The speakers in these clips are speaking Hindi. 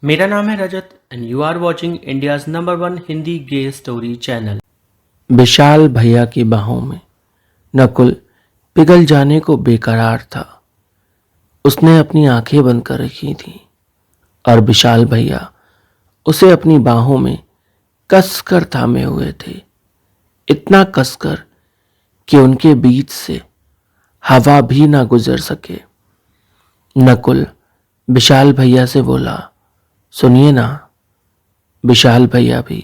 मेरा नाम है Rajat and you are watching India's number one Hindi gay story channel. Vishal भैया की बाहों में नकुल पिघल जाने को बेकरार था। उसने अपनी आंखें बंद कर रखी थीं और विशाल भैया उसे अपनी बाहों में कसकर थामे हुए थे, इतना कसकर कि उनके बीच से हवा भी ना गुजर सके। नकुल विशाल भैया से बोला, सुनिए ना। विशाल भैया भी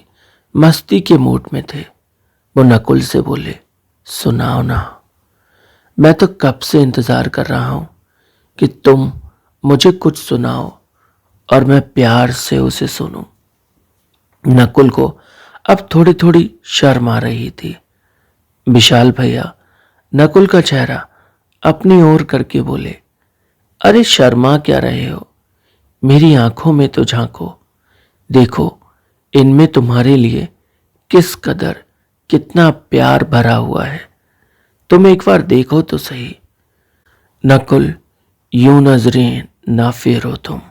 मस्ती के मूड में थे। वो नकुल से बोले, सुनाओ ना। मैं तो कब से इंतजार कर रहा हूं कि तुम मुझे कुछ सुनाओ और मैं प्यार से उसे सुनूं। नकुल को अब थोड़ी थोड़ी शर्म आ रही थी। विशाल भैया नकुल का चेहरा अपनी ओर करके बोले, अरे शर्मा क्या रहे हो, मेरी आंखों में तो झांको। देखो इनमें तुम्हारे लिए किस कदर कितना प्यार भरा हुआ है, तुम एक बार देखो तो सही। नकुल यूं नजरें ना फेरो तुम,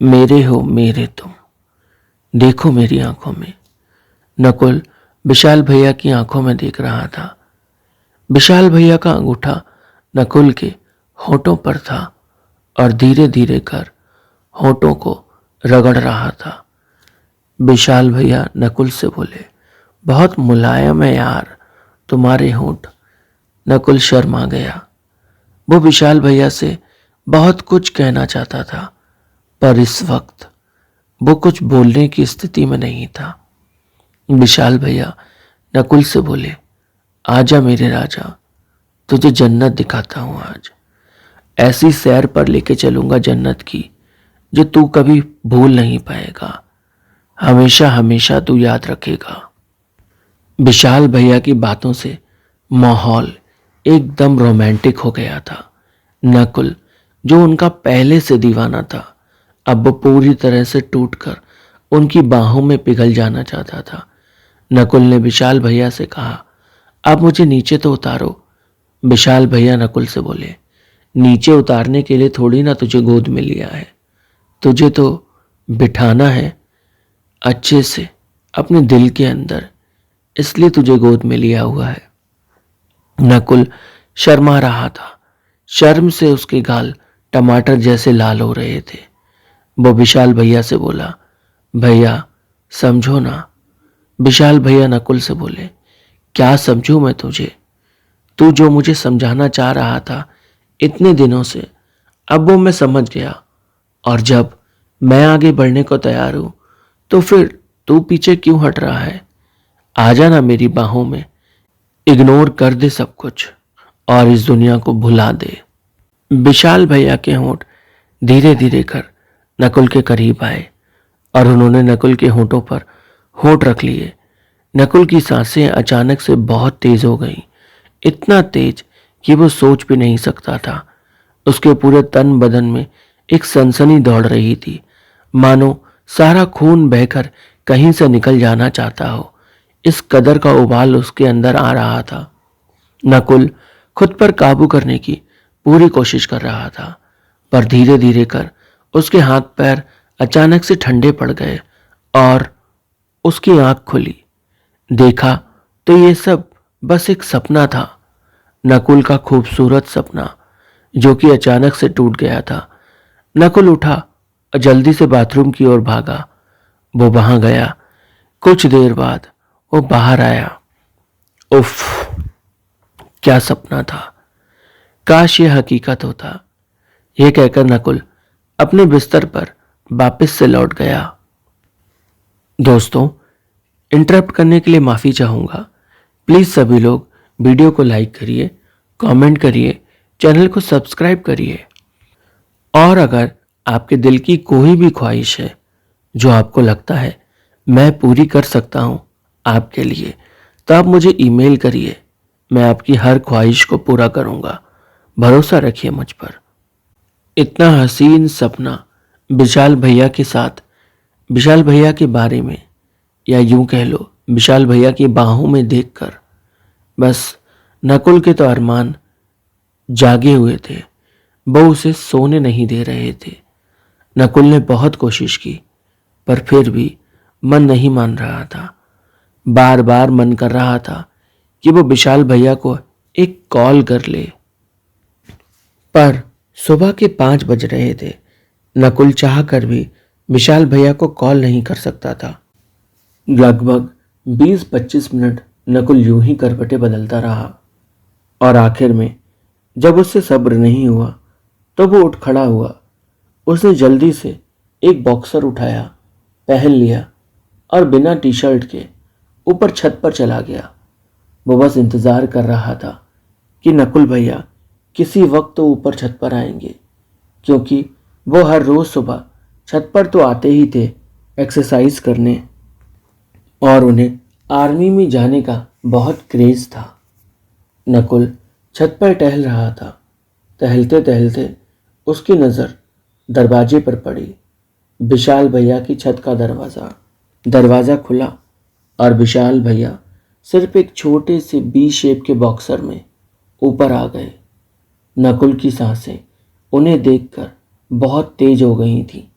मेरे हो मेरे तुम, देखो मेरी आंखों में। नकुल विशाल भैया की आंखों में देख रहा था। विशाल भैया का अंगूठा नकुल के होठों पर था और धीरे धीरे कर होठों को रगड़ रहा था। विशाल भैया नकुल से बोले, बहुत मुलायम है यार तुम्हारे होंठ। नकुल शर्मा गया। वो विशाल भैया से बहुत कुछ कहना चाहता था, पर इस वक्त वो कुछ बोलने की स्थिति में नहीं था। विशाल भैया नकुल से बोले, आजा मेरे राजा, तुझे जन्नत दिखाता हूं आज। ऐसी सैर पर लेके चलूंगा जन्नत की जो तू कभी भूल नहीं पाएगा, हमेशा हमेशा तू याद रखेगा। विशाल भैया की बातों से माहौल एकदम रोमांटिक हो गया था। नकुल जो उनका पहले से दीवाना था, अब वो पूरी तरह से टूटकर उनकी बाहों में पिघल जाना चाहता था। नकुल ने विशाल भैया से कहा, अब मुझे नीचे तो उतारो। विशाल भैया नकुल से बोले, नीचे उतारने के लिए थोड़ी ना तुझे गोद में लिया है, तुझे तो बिठाना है अच्छे से अपने दिल के अंदर, इसलिए तुझे गोद में लिया हुआ है। नकुल शर्मा रहा था। शर्म से उसके गाल टमाटर जैसे लाल हो रहे थे। वो विशाल भैया से बोला, भैया समझो ना। विशाल भैया नकुल से बोले, क्या समझूं मैं तुझे, तू जो मुझे समझाना चाह रहा था इतने दिनों से, अब वो मैं समझ गया। और जब मैं आगे बढ़ने को तैयार हूं तो फिर तू पीछे क्यों हट रहा है। आजा ना मेरी बाहों में, इग्नोर कर दे सब कुछ और इस दुनिया को भुला दे। विशाल भैया के होंठ धीरे धीरे कर नकुल के करीब आए और उन्होंने नकुल के होंठों पर होंठ रख लिए। नकुल की सांसें अचानक से बहुत तेज हो गईं, इतना तेज कि वो सोच भी नहीं सकता था। उसके पूरे तन बदन में एक सनसनी दौड़ रही थी, मानो सारा खून बहकर कहीं से निकल जाना चाहता हो। इस कदर का उबाल उसके अंदर आ रहा था। नकुल खुद पर काबू करने की पूरी कोशिश कर रहा था, पर धीरे धीरे कर उसके हाथ पैर अचानक से ठंडे पड़ गए और उसकी आंख खुली। देखा तो ये सब बस एक सपना था, नकुल का खूबसूरत सपना जो कि अचानक से टूट गया था। नकुल उठा और जल्दी से बाथरूम की ओर भागा। वो वहां गया। कुछ देर बाद वो बाहर आया। उफ, क्या सपना था, काश ये हकीकत होता। यह कहकर नकुल अपने बिस्तर पर वापस से लौट गया। दोस्तों, इंटरप्ट करने के लिए माफी चाहूंगा। प्लीज सभी लोग वीडियो को लाइक करिए, कमेंट करिए, चैनल को सब्सक्राइब करिए। और अगर आपके दिल की कोई भी ख्वाहिश है जो आपको लगता है मैं पूरी कर सकता हूं आपके लिए, तो आप मुझे ईमेल करिए। मैं आपकी हर ख्वाहिश को पूरा करूंगा, भरोसा रखिए मुझ पर। इतना हसीन सपना विशाल भैया के साथ, विशाल भैया के बारे में, या यूं कह लो विशाल भैया की बाहों में देखकर बस नकुल के तो अरमान जागे हुए थे। वो उसे सोने नहीं दे रहे थे। नकुल ने बहुत कोशिश की, पर फिर भी मन नहीं मान रहा था। बार बार मन कर रहा था कि वो विशाल भैया को एक कॉल कर ले, पर सुबह के 5 बज रहे थे। नकुल चाह कर भी विशाल भैया को कॉल नहीं कर सकता था। लगभग 20-25 मिनट नकुल यूं ही करवटें बदलता रहा और आखिर में जब उससे सब्र नहीं हुआ तो वो उठ खड़ा हुआ। उसने जल्दी से एक बॉक्सर उठाया, पहन लिया और बिना टी शर्ट के ऊपर छत पर चला गया। वो बस इंतजार कर रहा था कि नकुल भैया किसी वक्त तो ऊपर छत पर आएंगे, क्योंकि वो हर रोज सुबह छत पर तो आते ही थे एक्सरसाइज करने, और उन्हें आर्मी में जाने का बहुत क्रेज था। नकुल छत पर टहल रहा था। टहलते टहलते उसकी नज़र दरवाजे पर पड़ी। विशाल भैया की छत का दरवाज़ा खुला और विशाल भैया सिर्फ एक छोटे से बी शेप के बॉक्सर में ऊपर आ गए। नकुल की सांसें उन्हें देखकर बहुत तेज हो गई थी।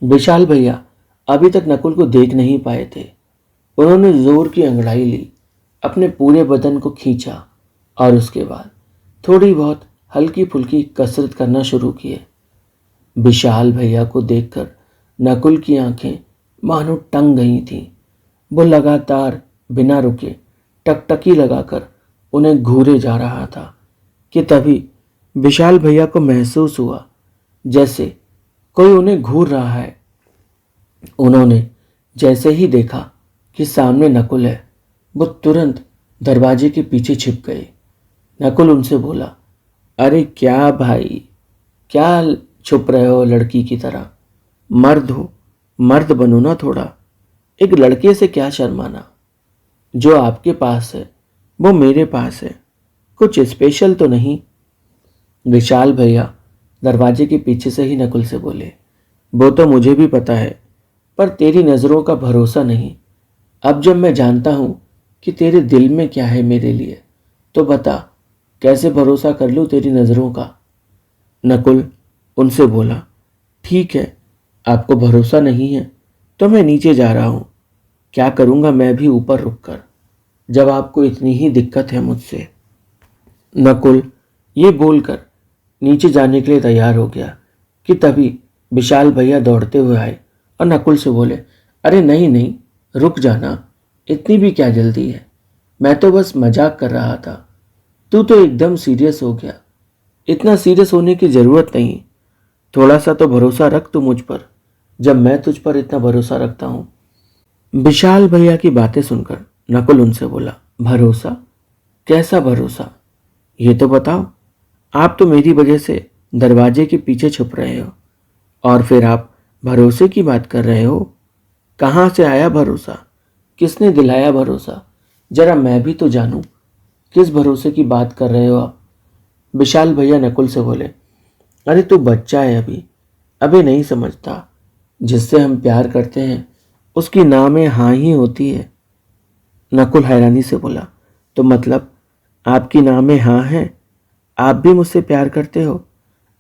विशाल भैया अभी तक नकुल को देख नहीं पाए थे। उन्होंने जोर की अंगड़ाई ली, अपने पूरे बदन को खींचा और उसके बाद थोड़ी बहुत हल्की फुल्की कसरत करना शुरू किए। विशाल भैया को देखकर नकुल की आंखें मानो टंग गई थीं। वो लगातार बिना रुके टकटकी लगाकर उन्हें घूरे जा रहा था कि तभी विशाल भैया को महसूस हुआ जैसे कोई उन्हें घूर रहा है। उन्होंने जैसे ही देखा कि सामने नकुल है, वो तुरंत दरवाजे के पीछे छिप गए। नकुल उनसे बोला, अरे क्या भाई, क्या छुप रहे हो लड़की की तरह? मर्द हो, मर्द बनो ना थोड़ा। एक लड़के से क्या शर्माना? जो आपके पास है वो मेरे पास है, कुछ स्पेशल तो नहीं? विशाल भैया दरवाजे के पीछे से ही नकुल से बोले, वो तो मुझे भी पता है, पर तेरी नज़रों का भरोसा नहीं। अब जब मैं जानता हूं कि तेरे दिल में क्या है मेरे लिए, तो बता कैसे भरोसा कर लूं तेरी नज़रों का? नकुल उनसे बोला, ठीक है, आपको भरोसा नहीं है तो मैं नीचे जा रहा हूं। क्या करूंगा मैं भी ऊपर रुककर, जब आपको इतनी ही दिक्कत है मुझसे। नकुल ये बोलकर नीचे जाने के लिए तैयार हो गया कि तभी विशाल भैया दौड़ते हुए आए और नकुल से बोले, अरे नहीं नहीं, रुक जाना, इतनी भी क्या जल्दी है? मैं तो बस मजाक कर रहा था, तू तो एकदम सीरियस हो गया। इतना सीरियस होने की ज़रूरत नहीं, थोड़ा सा तो भरोसा रख तू मुझ पर, जब मैं तुझ पर इतना भरोसा रखता हूँ। विशाल भैया की बातें सुनकर नकुल उनसे बोला, भरोसा? कैसा भरोसा? ये तो बताओ। आप तो मेरी वजह से दरवाजे के पीछे छुप रहे हो और फिर आप भरोसे की बात कर रहे हो। कहाँ से आया भरोसा? किसने दिलाया भरोसा? जरा मैं भी तो जानूं, किस भरोसे की बात कर रहे हो आप? विशाल भैया नकुल से बोले, अरे तू बच्चा है अभी नहीं समझता। जिससे हम प्यार करते हैं उसकी नाम में हाँ ही होती है। नकुल हैरानी से बोला, तो मतलब आपकी नाम में हाँ है? आप भी मुझसे प्यार करते हो?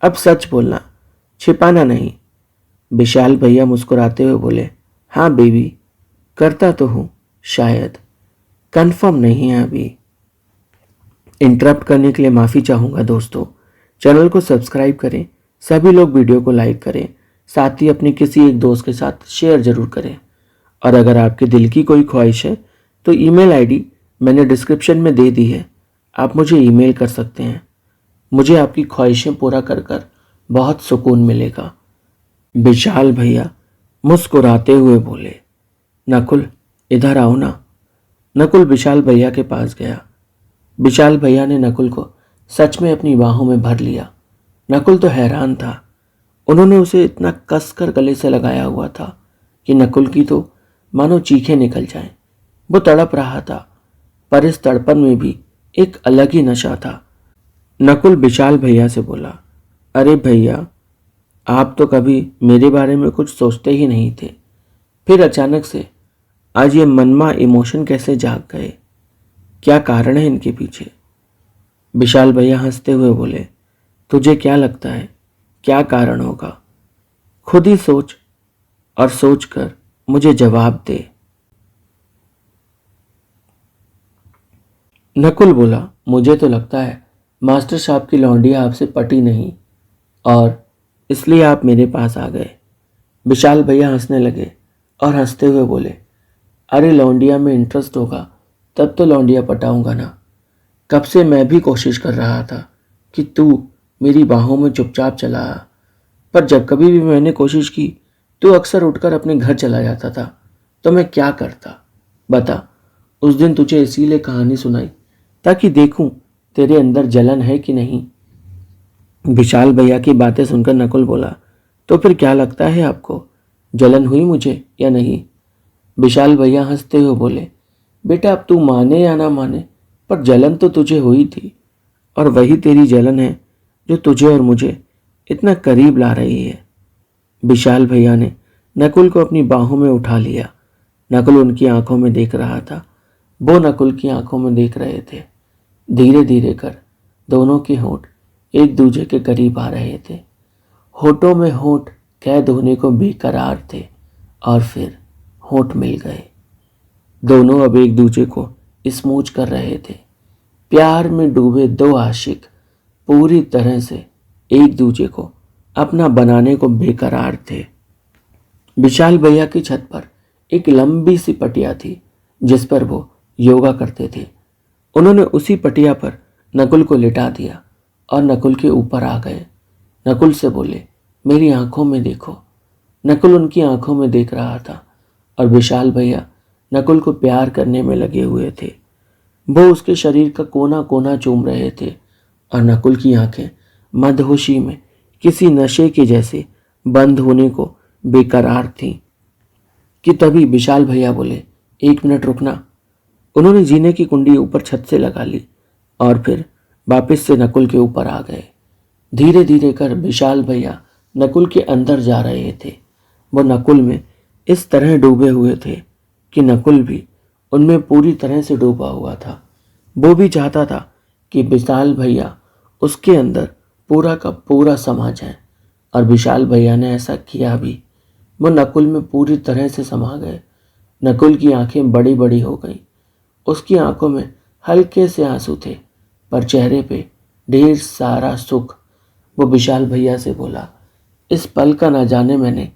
अब सच बोलना, छिपाना नहीं। विशाल भैया मुस्कुराते हुए बोले, हाँ बेबी, करता तो हूँ, शायद कंफर्म नहीं है अभी। इंटरप्ट करने के लिए माफ़ी चाहूँगा दोस्तों। चैनल को सब्सक्राइब करें, सभी लोग वीडियो को लाइक करें, साथ ही अपने किसी एक दोस्त के साथ शेयर ज़रूर करें। और अगर आपके दिल की कोई ख्वाहिश है तो ईमेल आईडी मैंने डिस्क्रिप्शन में दे दी है, आप मुझे ईमेल कर सकते हैं। मुझे आपकी ख्वाहिशें पूरा कर कर बहुत सुकून मिलेगा। विशाल भैया मुस्कुराते हुए बोले, नकुल इधर आओ ना। नकुल विशाल भैया के पास गया। विशाल भैया ने नकुल को सच में अपनी बाहों में भर लिया। नकुल तो हैरान था। उन्होंने उसे इतना कसकर गले से लगाया हुआ था कि नकुल की तो मानो चीखें निकल जाएं। वो तड़प रहा था, पर इस तड़पन में भी एक अलग ही नशा था। नकुल विशाल भैया से बोला, अरे भैया, आप तो कभी मेरे बारे में कुछ सोचते ही नहीं थे, फिर अचानक से आज ये मनमा इमोशन कैसे जाग गए? क्या कारण है इनके पीछे? विशाल भैया हंसते हुए बोले, तुझे क्या लगता है क्या कारण होगा? खुद ही सोच और सोच कर मुझे जवाब दे। नकुल बोला, मुझे तो लगता है मास्टर साहब की लौंडिया आपसे पटी नहीं और इसलिए आप मेरे पास आ गए। विशाल भैया हंसने लगे और हंसते हुए बोले, अरे लौंडिया में इंटरेस्ट होगा तब तो लौंडिया पटाऊंगा ना। कब से मैं भी कोशिश कर रहा था कि तू मेरी बाहों में चुपचाप चला आ, पर जब कभी भी मैंने कोशिश की तू अक्सर उठकर अपने घर चला जाता था। तो मैं क्या करता बता। उस दिन तुझे इसीलिए कहानी सुनाई ताकि देखूं तेरे अंदर जलन है कि नहीं। विशाल भैया की बातें सुनकर नकुल बोला, तो फिर क्या लगता है आपको, जलन हुई मुझे या नहीं? विशाल भैया हंसते हुए बोले, बेटा अब तू माने या ना माने पर जलन तो तुझे हुई थी और वही तेरी जलन है जो तुझे और मुझे इतना करीब ला रही है। विशाल भैया ने नकुल को अपनी बाहों में उठा लिया। नकुल उनकी आंखों में देख रहा था, वो नकुल की आंखों में देख रहे थे। धीरे धीरे कर दोनों के होंठ एक दूसरे के करीब आ रहे थे। होठों में होठ कैद होने को बेकरार थे और फिर होठ मिल गए। दोनों अब एक दूसरे को स्मूच कर रहे थे। प्यार में डूबे दो आशिक पूरी तरह से एक दूसरे को अपना बनाने को बेकरार थे। विशाल भैया की छत पर एक लंबी सी पटिया थी जिस पर वो योगा करते थे। उन्होंने उसी पटिया पर नकुल को लिटा दिया और नकुल के ऊपर आ गए। नकुल से बोले, मेरी आंखों में देखो। नकुल उनकी आंखों में देख रहा था और विशाल भैया नकुल को प्यार करने में लगे हुए थे। वो उसके शरीर का कोना कोना चूम रहे थे और नकुल की आंखें मदहोशी में किसी नशे के जैसे बंद होने को बेकरार थीं कि तभी विशाल भैया बोले, एक मिनट रुकना। उन्होंने जीने की कुंडी ऊपर छत से लगा ली और फिर वापस से नकुल के ऊपर आ गए। धीरे धीरे कर विशाल भैया नकुल के अंदर जा रहे थे। वो नकुल में इस तरह डूबे हुए थे कि नकुल भी उनमें पूरी तरह से डूबा हुआ था। वो भी चाहता था कि विशाल भैया उसके अंदर पूरा का पूरा समा जाए और विशाल भैया ने ऐसा किया भी। वो नकुल में पूरी तरह से समा गए। नकुल की आंखें बड़ी बड़ी हो गईं। उसकी आंखों में हल्के से आंसू थे पर चेहरे पे ढेर सारा सुख। वो विशाल भैया से बोला, इस पल का ना जाने मैंने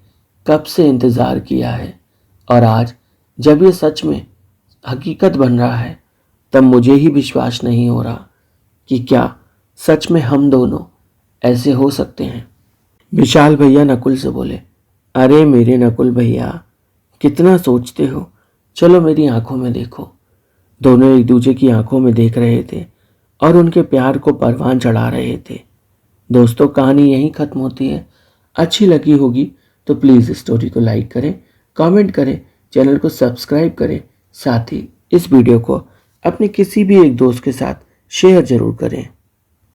कब से इंतज़ार किया है और आज जब ये सच में हकीकत बन रहा है तब मुझे ही विश्वास नहीं हो रहा कि क्या सच में हम दोनों ऐसे हो सकते हैं। विशाल भैया नकुल से बोले, अरे मेरे नकुल भैया कितना सोचते हो, चलो मेरी आंखों में देखो। दोनों एक दूसरे की आंखों में देख रहे थे और उनके प्यार को परवान चढ़ा रहे थे। दोस्तों कहानी यहीं ख़त्म होती है। अच्छी लगी होगी तो प्लीज़ स्टोरी को लाइक करें, कमेंट करें, चैनल को सब्सक्राइब करें। साथ ही इस वीडियो को अपने किसी भी एक दोस्त के साथ शेयर ज़रूर करें।